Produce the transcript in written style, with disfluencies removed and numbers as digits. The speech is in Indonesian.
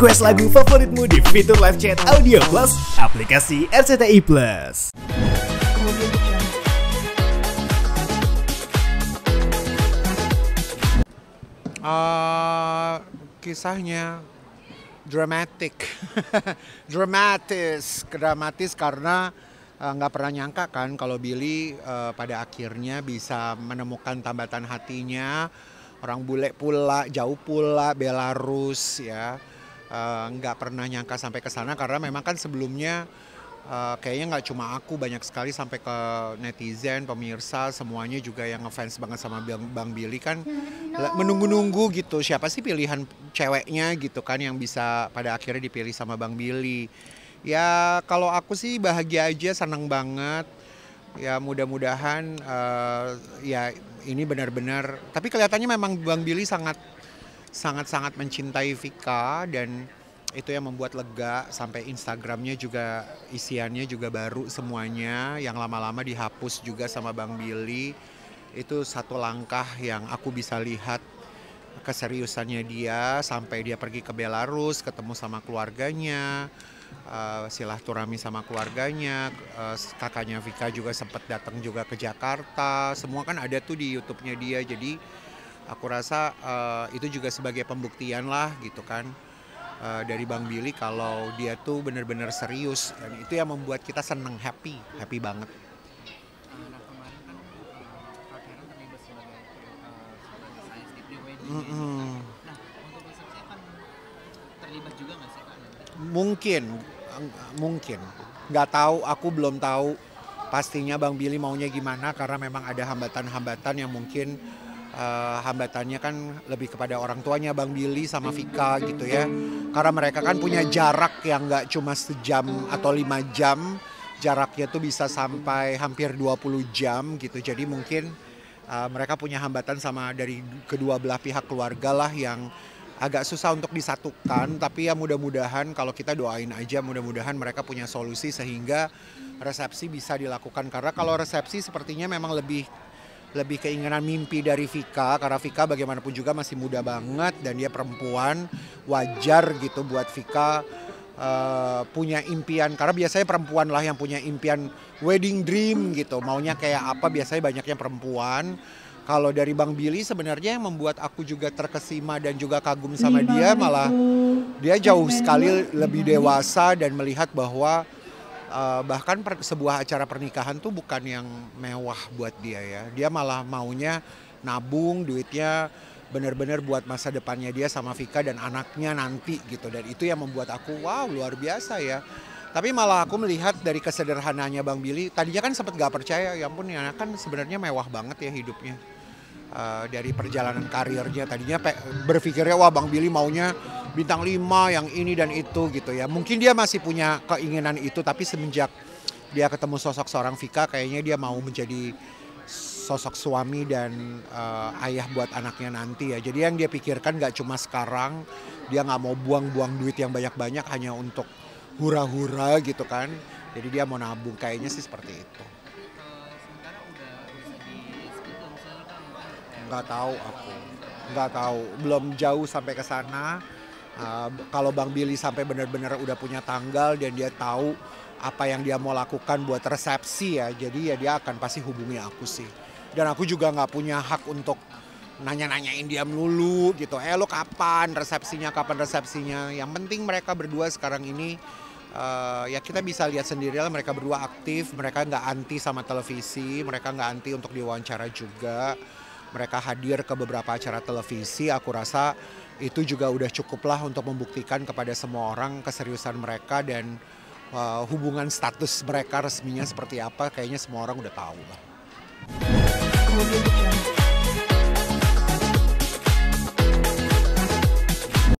Request lagu favoritmu di fitur live chat Audio Plus, aplikasi RCTI Plus. Kisahnya dramatic, dramatis karena nggak pernah nyangka kan kalau Billy pada akhirnya bisa menemukan tambatan hatinya. Orang bule pula, jauh pula, Belarus ya. Nggak pernah nyangka sampai ke sana karena memang kan sebelumnya kayaknya nggak cuma aku, banyak sekali sampai ke netizen, pemirsa, semuanya juga yang ngefans banget sama Bang Billy kan menunggu-nunggu gitu siapa sih pilihan ceweknya gitu kan yang bisa pada akhirnya dipilih sama Bang Billy. Ya kalau aku sih bahagia aja, senang banget. Ya mudah-mudahan ya ini benar-benar, tapi kelihatannya memang Bang Billy sangat mencintai Vika dan itu yang membuat lega. Sampai Instagramnya juga isiannya juga baru semuanya, yang lama-lama dihapus juga sama Bang Billy. Itu satu langkah yang aku bisa lihat keseriusannya dia sampai dia pergi ke Belarus, ketemu sama keluarganya, silaturahmi sama keluarganya. Kakaknya Vika juga sempat datang juga ke Jakarta, semua kan ada tuh di YouTube-nya dia. Jadi aku rasa itu juga sebagai pembuktian lah gitu kan dari Bang Billy kalau dia tuh benar-benar serius, dan itu yang membuat kita seneng, happy banget. Nah kemarin kan Kak Karen terlibat sebagai desain di pre-wedding. Nah untuk resepsi akan terlibat juga nggak sih Kak nanti? Mungkin nggak tahu, aku belum tahu pastinya Bang Billy maunya gimana karena memang ada hambatan-hambatan yang mungkin hambatannya kan lebih kepada orang tuanya Bang Billy sama Vika gitu ya, karena mereka kan punya jarak yang nggak cuma sejam atau 5 jam, jaraknya tuh bisa sampai hampir 20 jam gitu. Jadi mungkin mereka punya hambatan sama dari kedua belah pihak keluarga lah yang agak susah untuk disatukan. Tapi ya mudah-mudahan, kalau kita doain aja, mudah-mudahan mereka punya solusi sehingga resepsi bisa dilakukan. Karena kalau resepsi sepertinya memang lebih keinginan mimpi dari Vika, karena Vika bagaimanapun juga masih muda banget dan dia perempuan, wajar gitu buat Vika punya impian, karena biasanya perempuan lah yang punya impian wedding dream gitu, maunya kayak apa biasanya banyaknya perempuan. Kalau dari Bang Billy sebenarnya yang membuat aku juga terkesima dan juga kagum sama dia, malah dia jauh sekali lebih dewasa dan melihat bahwa bahkan sebuah acara pernikahan tuh bukan yang mewah buat dia ya. Dia malah maunya nabung duitnya benar-benar buat masa depannya dia sama Vika dan anaknya nanti gitu. Dan itu yang membuat aku wow, luar biasa ya. Tapi malah aku melihat dari kesederhanaannya Bang Billy, tadinya kan sempat gak percaya, ya ampun ya kan sebenarnya mewah banget ya hidupnya. Dari perjalanan karirnya tadinya berpikirnya wah Bang Billy maunya bintang 5 yang ini dan itu gitu ya. Mungkin dia masih punya keinginan itu, tapi semenjak dia ketemu sosok seorang Vika kayaknya dia mau menjadi sosok suami dan ayah buat anaknya nanti ya. Jadi yang dia pikirkan gak cuma sekarang, dia gak mau buang-buang duit yang banyak-banyak hanya untuk hura-hura gitu kan. Jadi dia mau nabung, kayaknya sih seperti itu. Nggak tahu aku, nggak tahu, belum jauh sampai ke sana. Kalau Bang Billy sampai benar-benar udah punya tanggal dan dia tahu apa yang dia mau lakukan buat resepsi ya, jadi ya dia akan pasti hubungi aku sih. Dan aku juga nggak punya hak untuk nanya-nanyain dia melulu gitu. Lo kapan resepsinya, Yang penting mereka berdua sekarang ini ya kita bisa lihat sendiri lah, mereka berdua aktif, mereka nggak anti sama televisi, mereka nggak anti untuk diwawancara juga. Mereka hadir ke beberapa acara televisi, aku rasa itu juga udah cukup lah untuk membuktikan kepada semua orang keseriusan mereka dan hubungan status mereka resminya seperti apa, kayaknya semua orang udah tahu lah.